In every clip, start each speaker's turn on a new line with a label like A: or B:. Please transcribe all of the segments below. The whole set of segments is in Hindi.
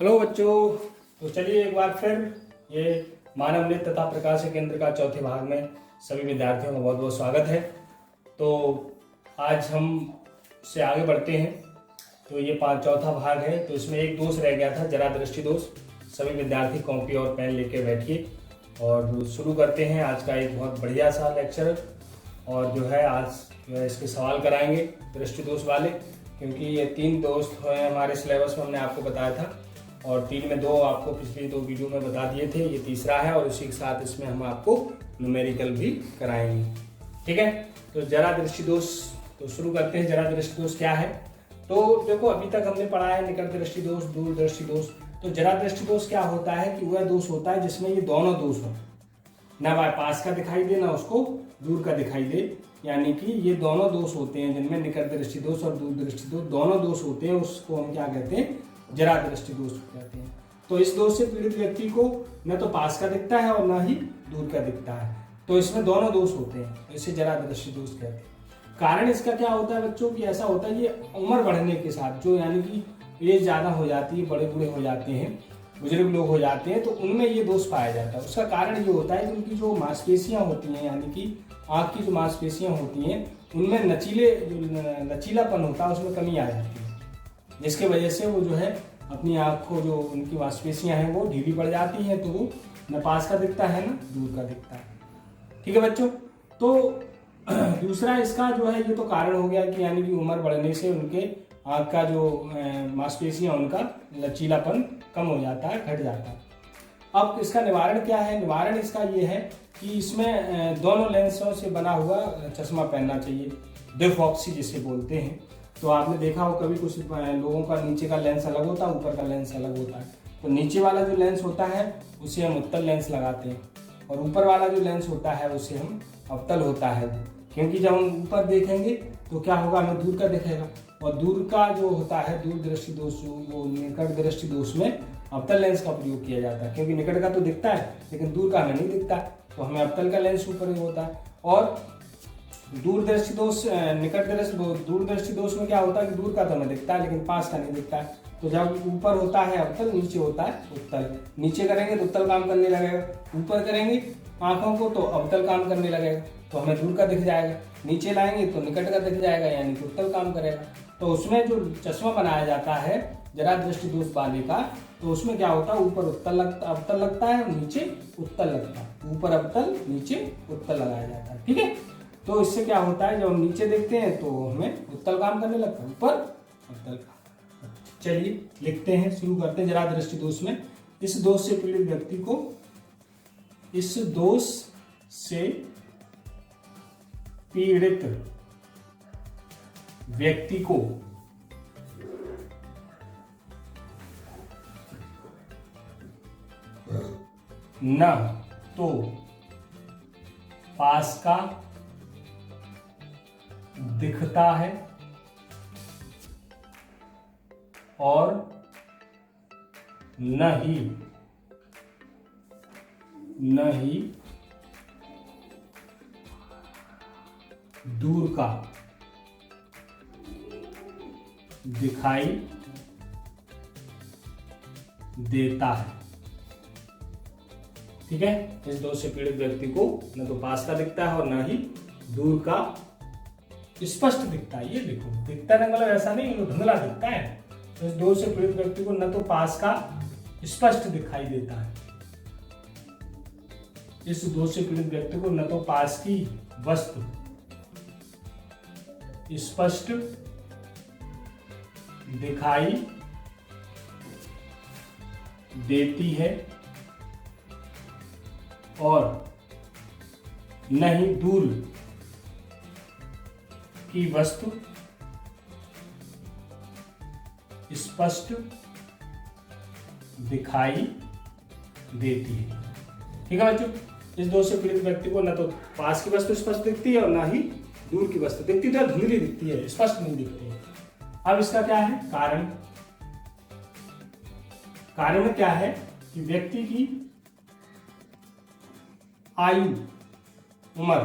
A: हेलो बच्चों। तो चलिए एक बार फिर ये मानव नृत्य तथा प्रकाश केंद्र का चौथे भाग में सभी विद्यार्थियों का बहुत बहुत स्वागत है। तो आज हम से आगे बढ़ते हैं। तो ये चौथा भाग है। तो इसमें एक दोष रह गया था, जरा दृष्टि दोष। सभी विद्यार्थी कॉपी और पेन लेके बैठिए और शुरू करते हैं आज का एक बहुत बढ़िया सा लेक्चर। और जो है आज जो है इसके सवाल कराएंगे दृष्टि दोष वाले, क्योंकि ये 3 दोस्त हैं हमारे सिलेबस में, हमने आपको बताया था। और 3 में 2 आपको पिछली 2 वीडियो में बता दिए थे, ये तीसरा है। और उसी के साथ इसमें हम आपको न्यूमेरिकल भी कराएंगे, ठीक है। तो जरा दृष्टि दोष तो शुरू करते हैं। जरा दृष्टि दोष क्या है? तो देखो अभी तक हमने पढ़ा है निकट दृष्टि दोष, दूर दृष्टि दोष। तो जरा दृष्टि दोष क्या होता है कि वह दोष होता है जिसमें ये दोनों दोष हो, ना पास का दिखाई दे ना उसको दूर का दिखाई दे। यानी कि ये दोनों दोष होते हैं जिनमें निकट दृष्टि दोष और दूर दृष्टि दोष दोनों दोष होते हैं, उसको हम क्या कहते हैं? जरा दृष्टि दोष कहते हैं। तो इस दोष से पीड़ित व्यक्ति को न तो पास का दिखता है और न ही दूर का दिखता है। तो इसमें दोनों दोष होते हैं, इसे जरा दृष्टि दोष कहते हैं। कारण इसका क्या होता है बच्चों की? ऐसा होता है ये उम्र बढ़ने के साथ, जो यानी कि एज ज्यादा हो जाती है, बड़े बूढ़े हो जाते हैं, बुजुर्ग लोग हो जाते हैं, तो उनमें ये दोष पाया जाता है। उसका कारण ये होता है कि उनकी जो मांसपेशियां होती हैं, यानी कि आँख की जो मांसपेशियां होती हैं, उनमें लचीलापन होता है, उसमें कमी आ जाती है, जिसके वजह से वो जो है अपनी आँख को, जो उनकी मांसपेशियां हैं वो ढीली पड़ जाती हैं, तो वो न पास का दिखता है न दूर का दिखता है, ठीक है बच्चों। तो दूसरा इसका जो है ये तो कारण हो गया कि यानी कि उम्र बढ़ने से उनके आँख का जो मांसपेशियां, उनका लचीलापन कम हो जाता है, घट जाता है। अब इसका निवारण क्या है? निवारण इसका ये है कि इसमें दोनों लेंसों से बना हुआ चश्मा पहनना चाहिए, डिफॉक्सी जिसे बोलते हैं। तो आपने देखा हो कभी कुछ लोगों का नीचे का लेंस अलग होता है, ऊपर का लेंस अलग होता है। तो नीचे वाला जो लेंस होता है उसे हम उत्तल लेंस लगाते हैं, और ऊपर वाला जो लेंस होता है उसे हम अवतल होता है, क्योंकि जब हम ऊपर देखेंगे तो क्या होगा, हमें दूर का दिखेगा। और दूर का जो होता है दूर दृष्टि दोष, वो निकट दृष्टि दोष में अवतल लेंस का प्रयोग किया जाता है, क्योंकि निकट का तो दिखता है लेकिन दूर का हमें नहीं दिखता, तो हमें अवतल का लेंस ऊपर होता है। और दूर दृष्टि दोष, दूर दृष्टि दोष में क्या होता है कि दूर का तो हमें दिखता है लेकिन पास का नहीं दिखता है। तो जब ऊपर होता है अवतल, नीचे होता है उत्तल। नीचे करेंगे तो उत्तल काम करने लगेगा, ऊपर करेंगे आंखों को तो अवतल काम करने लगेगा, तो हमें दूर का दिख जाएगा। नीचे लाएंगे तो निकट का दिख जाएगा, यानी कि उत्तल काम करेगा। तो उसमें जो चश्मा बनाया जाता है जरा दृष्टि दोष वाले का, तो उसमें क्या होता है, ऊपर अवतल लगता है, नीचे उत्तल लगता है। ऊपर अवतल, नीचे उत्तल लगाया जाता है, ठीक है। तो इससे क्या होता है, जब हम नीचे देखते हैं तो हमें उत्तल काम करने लगता है, ऊपर अवतल काम। चलिए लिखते हैं, शुरू करते हैं। जरा दृष्टि दोष में इस दोष से पीड़ित व्यक्ति को, इस दोष से पीड़ित व्यक्ति को न तो पास का दिखता है और न ही दूर का दिखाई देता है, ठीक है। इस दोष से पीड़ित व्यक्ति को न तो पास का दिखता है और न ही दूर का स्पष्ट दिखता है। ये देखो, दिखता है मतलब ऐसा नहीं कि धुंधला दिखता है। तो इस दोष से पीड़ित व्यक्ति को न तो पास का स्पष्ट दिखाई देता है, इस दोष से पीड़ित व्यक्ति को न तो पास की वस्तु स्पष्ट दिखाई देती है और न ही दूर की वस्तु स्पष्ट दिखाई देती है, ठीक है बच्चों। इस दोष से पीड़ित व्यक्ति को न तो पास की वस्तु स्पष्ट दिखती है और न ही दूर की वस्तु दिखती है, तो धुंधली दिखती है, स्पष्ट नहीं दिखती है। अब इसका क्या है कारण? कारण क्या है कि व्यक्ति की आयु, उम्र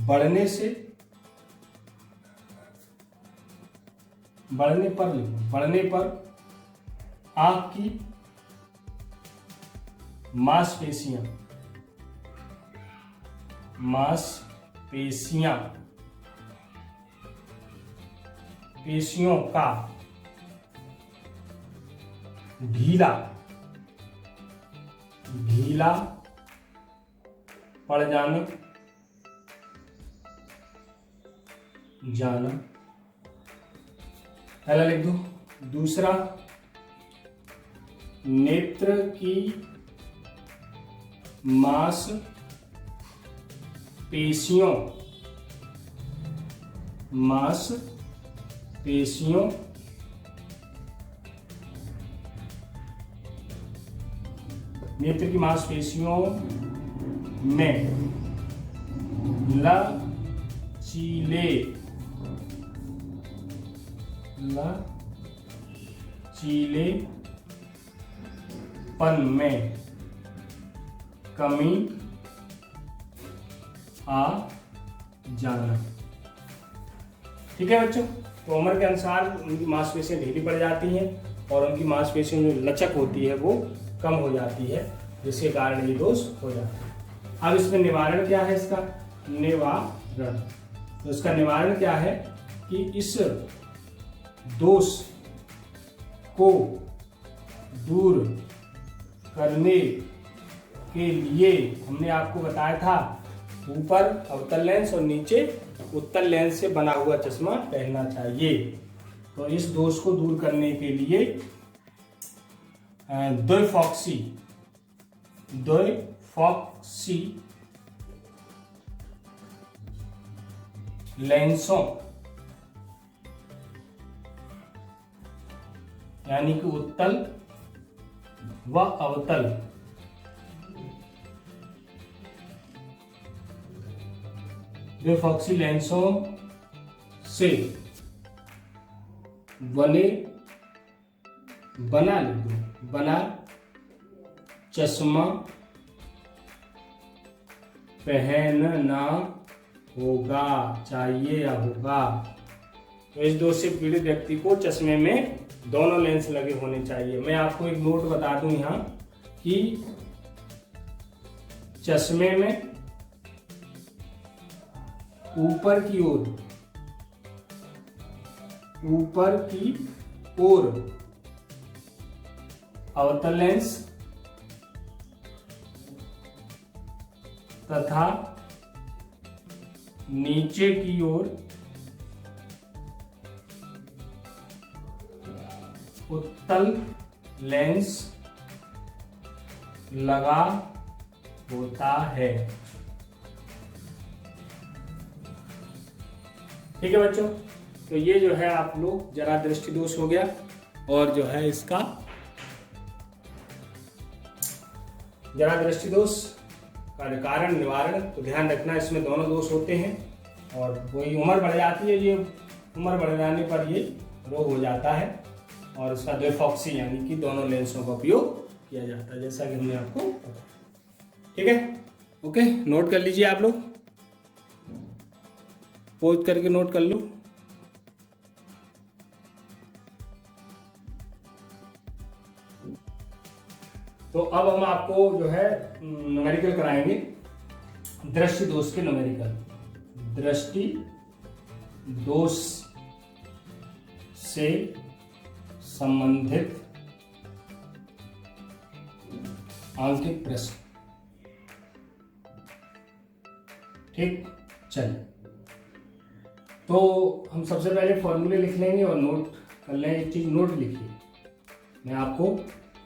A: बढ़ने पर आंख की मांसपेशियां पेशियों का ढीला पड़ जाना पहला लिख दो। दूसरा, नेत्र की मांसपेशियों नेत्र की मांसपेशियों में लचीलेपन में कमी आ जाना। ठीक है बच्चों, तो उम्र के अनुसार उनकी मांसपेशियां ढीली पड़ जाती हैं और उनकी मांसपेशियों में लचक होती है वो कम हो जाती है, जिसके कारण ये दोष हो जाता है। अब इसमें निवारण क्या है? इसका निवारण, तो इसका निवारण क्या है कि इस दोष को दूर करने के लिए हमने आपको बताया था ऊपर अवतल लेंस और नीचे उत्तल लेंस से बना हुआ चश्मा पहनना चाहिए। तो इस दोष को दूर करने के लिए द्विफॉक्सी लेंसों यानी कि उत्तल व अवतल द्विफॉक्सी लेंसों से बना चश्मा पहनना चाहिए। तो इस दोष से पीड़ित व्यक्ति को चश्मे में दोनों लेंस लगे होने चाहिए। मैं आपको एक नोट बता दूं यहाँ कि चश्मे में ऊपर की ओर अवतल लेंस तथा नीचे की ओर उत्तल लेंस लगा होता है। ठीक है बच्चों, तो ये जो है आप लोग जरा दृष्टि दोष हो गया और जो है इसका जरा दृष्टि दोष का कारण निवारण। तो ध्यान रखना इसमें दोनों दोष होते हैं और वही उम्र बढ़ जाती है, ये उम्र बढ़ जाने पर ये रोग हो जाता है और इसका द्विफॉक्सी यानी कि दोनों लेंसों का उपयोग किया जाता है, जैसा कि हमने आपको बताया। ठीक है, ओके, नोट कर लीजिए आप लोग, पोज करके नोट कर लो। तो अब हम आपको जो है न्यूमेरिकल कराएंगे, दृष्टि दोष के न्यूमेरिकल। दृष्टि दोष से संबंधित आंकिक प्रश्न। ठीक, चलिए, तो हम सबसे पहले फॉर्मूले लिख लेंगे और नोट कर लें। एक चीज नोट लिखिए, मैं आपको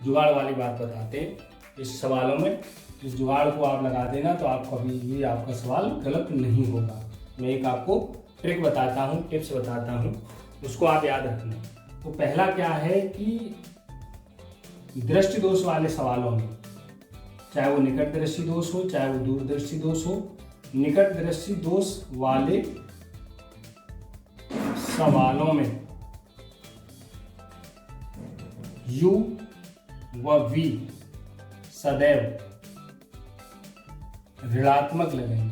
A: जुगाड़ वाली बात बताते हैं इस सवालों में। इस जुगाड़ को आप लगा देना तो आप कभी भी आपका सवाल गलत नहीं होगा। मैं एक आपको ट्रिक बताता हूँ, टिप्स बताता हूँ, उसको आप याद रखना। तो पहला क्या है कि दृष्टि दोष वाले सवालों में, चाहे वो निकट दृष्टि दोष हो चाहे वो दूर दृष्टि दोष हो, निकट दृष्टि दोष वाले सवालों में U व V सदैव ऋणात्मक लगेंगे।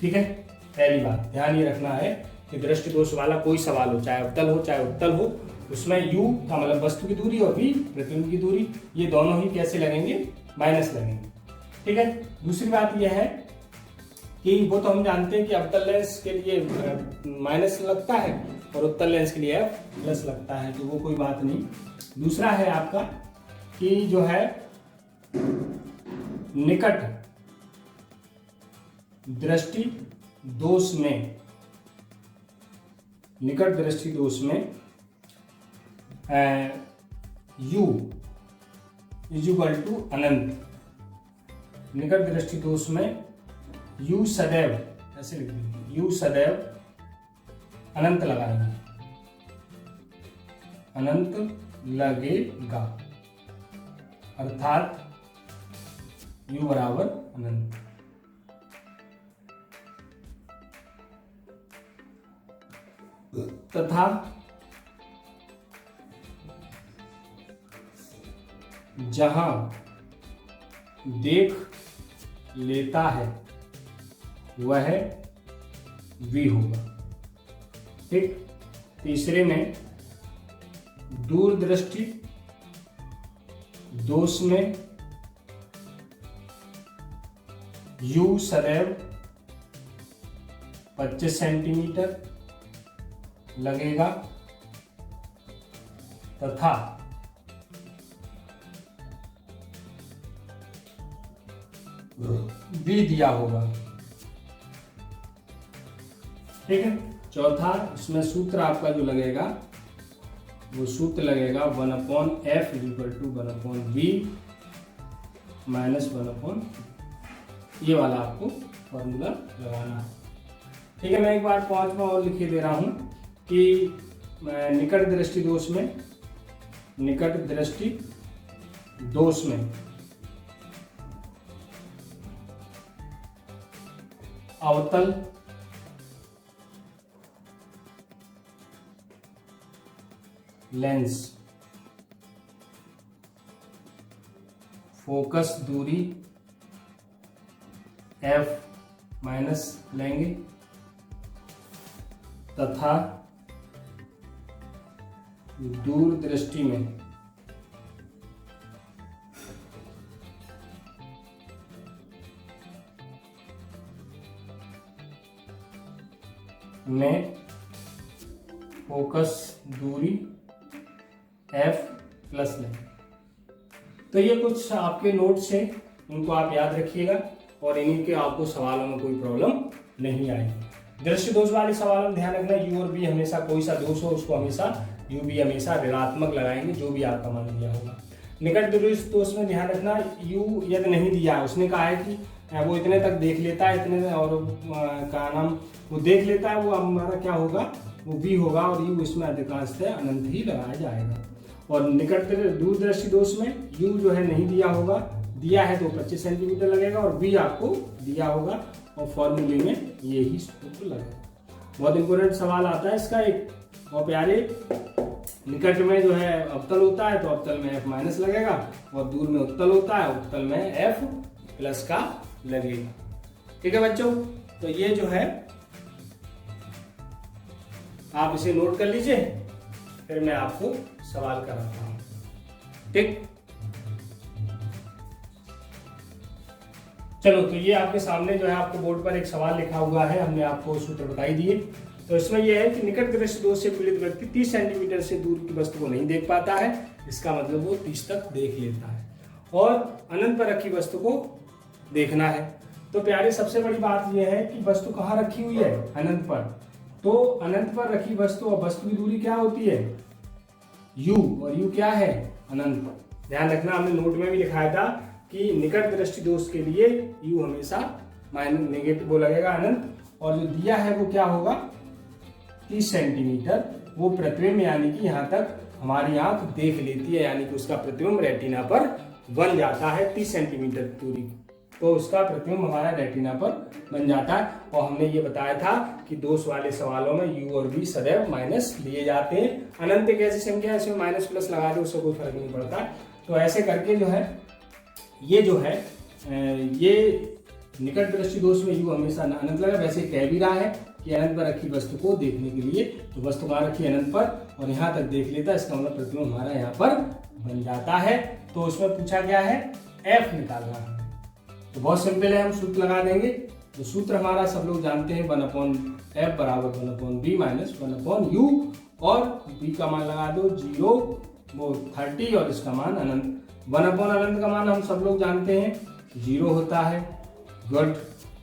A: ठीक है, पहली बात ध्यान ये रखना है कि दृष्टि दोष वाला कोई सवाल हो, चाहे अवतल हो चाहे उत्तल हो, उसमें u का मतलब वस्तु की दूरी और v प्रतिबिंब की दूरी, ये दोनों ही कैसे लगेंगे, माइनस लगेंगे। ठीक है। दूसरी बात यह है कि वो तो हम जानते हैं कि अवतल लेंस के लिए माइनस लगता है और उत्तल लेंस के लिए प्लस लगता है, तो वो कोई बात नहीं। दूसरा है आपका कि जो है निकट दृष्टि दोष में, निकट दृष्टि दोष में u इज इक्वल टू अनंत। निकट दृष्टि दोष में u सदैव, ऐसे लिख दीजिए, u सदैव अनंत लगाएंगे, अनंत लगेगा, अर्थात u बराबर अनंत। तथा जहां देख लेता है वह v होगा। ठीक। तीसरे में दूरदृष्टि दोष में u सदैव 25 सेंटीमीटर लगेगा तथा v दिया होगा। ठीक है। चौथा, इसमें सूत्र आपका जो लगेगा वो सूत्र लगेगा 1/f equal to 1/v minus 1/, ये वाला आपको फॉर्मूला लगाना है। ठीक है। मैं एक बार 5वां और लिख दे रहा हूं कि निकट दृष्टि दोष में, निकट दृष्टि दोष में अवतल लेंस फोकस दूरी f माइनस लेंगे तथा दूर दृष्टि में फोकस दूरी f प्लस लेंगे। तो ये कुछ आपके नोट्स हैं, उनको आप याद रखिएगा और इन्हीं के आपको सवालों में कोई प्रॉब्लम नहीं आएगी। दृष्टि दोष वाले सवालों में ध्यान रखना u और v हमेशा, कोई सा दोष हो उसको हमेशा u v हमेशा ऋणात्मक लगाएंगे, जो भी आपका मान दिया होगा। निकट दृष्टि दोष में ध्यान रखना u यदि नहीं दिया है, उसने कहा है कि वो इतने तक देख लेता है, इतने और का नाम वो देख लेता है, वो हमारा क्या होगा, वो v होगा और u इसमें अधिकांशतः अनंत ही लगाया जाएगा। और निकट दूरदृष्टि दोष में u जो है नहीं दिया होगा, दिया है तो 25 सेंटीमीटर लगेगा और v आपको दिया होगा और फॉर्मूले में ये ही सूत्र लगेगा। बहुत इंपॉर्टेंट सवाल आता है इसका एक। और प्यारे, निकट में जो है अवतल होता है तो अवतल में f माइनस लगेगा और दूर में उत्तल होता है, उत्तल में f प्लस का लगेगा। ठीक है बच्चों, तो ये जो है आप इसे नोट कर लीजिए, फिर मैं आपको सवाल कराता हूं। ठीक, चलो, तो ये आपके सामने जो है आपके बोर्ड पर एक सवाल लिखा हुआ है, हमने आपको सूत्र बताई दिए। तो इसमें यह है कि निकट दृष्टि दोष से पीड़ित व्यक्ति 30 सेंटीमीटर से दूर की वस्तु को नहीं देख पाता है, इसका मतलब वो 30 तक देख लेता है और अनंत पर रखी वस्तु को देखना है। तो प्यारे, सबसे बड़ी बात यह है कि वस्तु कहाँ रखी हुई है, अनंत पर। तो अनंत पर रखी वस्तु और वस्तु की दूरी क्या होती है, u, और u क्या है, अनंत। ध्यान रखना, हमने नोट में भी लिखाया था कि निकट दृष्टि दोष के लिए u हमेशा माइनस नेगेटिव वो लगेगा, अनंत, और जो दिया है वो क्या होगा, 30 सेंटीमीटर। वो प्रतिबिंब यानी कि यहाँ तक हमारी आंख देख लेती है, यानी कि उसका प्रतिबिंब रेटिना पर बन जाता है 30 सेंटीमीटर दूरी, तो उसका प्रतिबिंब हमारा रेटिना पर बन जाता है। और हमने ये बताया था कि दोष वाले सवालों में u और v सदैव माइनस लिए जाते हैं। अनंत एक ऐसी संख्या है इसमें माइनस प्लस लगा दो, उससे कोई फर्क नहीं पड़ता। तो ऐसे करके जो है ये निकट दृष्टि दोष में u हमेशा अनंत लगा। वैसे कह भी रहा है कि अनंत पर रखी वस्तु को देखने के लिए, तो वस्तु कहाँ रखी अनंत पर और यहाँ तक देख लेता, इसका मतलब प्रतिबिंब हमारा यहाँ पर बन जाता है। तो उसमें पूछा गया है f निकालना है, तो बहुत सिंपल है, हम सूत्र लगा देंगे। तो सूत्र हमारा सब लोग जानते हैं 1/f बराबर 1/b माइनस 1/u, और b का मान लगा दो 0 वो 30 और इसका मान अनंत। 1/अनंत का मान हम सब लोग जानते हैं 0 होता है। गुड,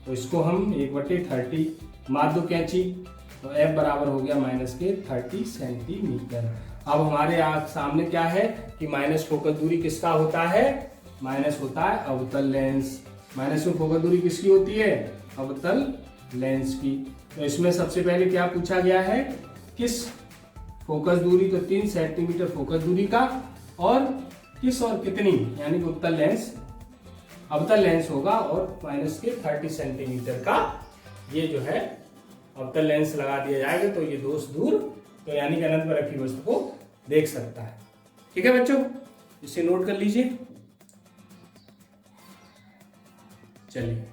A: तो इसको हम 1/30 मार दो कैंची, तो f बराबर हो गया -30 सेंटीमीटर। अब हमारे सामने क्या है कि माइनस फोकस दूरी किसका होता है, माइनस होता है अवतल लेंस। माइनस में फोकस दूरी किसकी होती है, अवतल लेंस की। तो इसमें सबसे पहले क्या पूछा गया है, किस फोकस दूरी, तो 3 सेंटीमीटर फोकस दूरी का, और किस और कितनी, यानी कि उत्तल लेंस अवतल लेंस होगा और -30 सेंटीमीटर का ये जो है अवतल लेंस लगा दिया जाएगा, तो ये दोष दूर, तो यानी कि अनंत पर रखी वस्तु को देख सकता है। ठीक है बच्चों, इसे नोट कर लीजिए। चलिए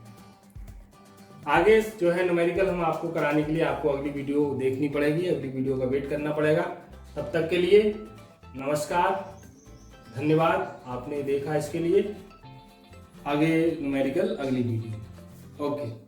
A: आगे जो है न्यूमेरिकल हम आपको कराने के लिए आपको अगली वीडियो देखनी पड़ेगी, अगली वीडियो का वेट करना पड़ेगा। तब तक के लिए नमस्कार, धन्यवाद, आपने देखा इसके लिए। आगे न्यूमेरिकल अगली वीडियो। ओके।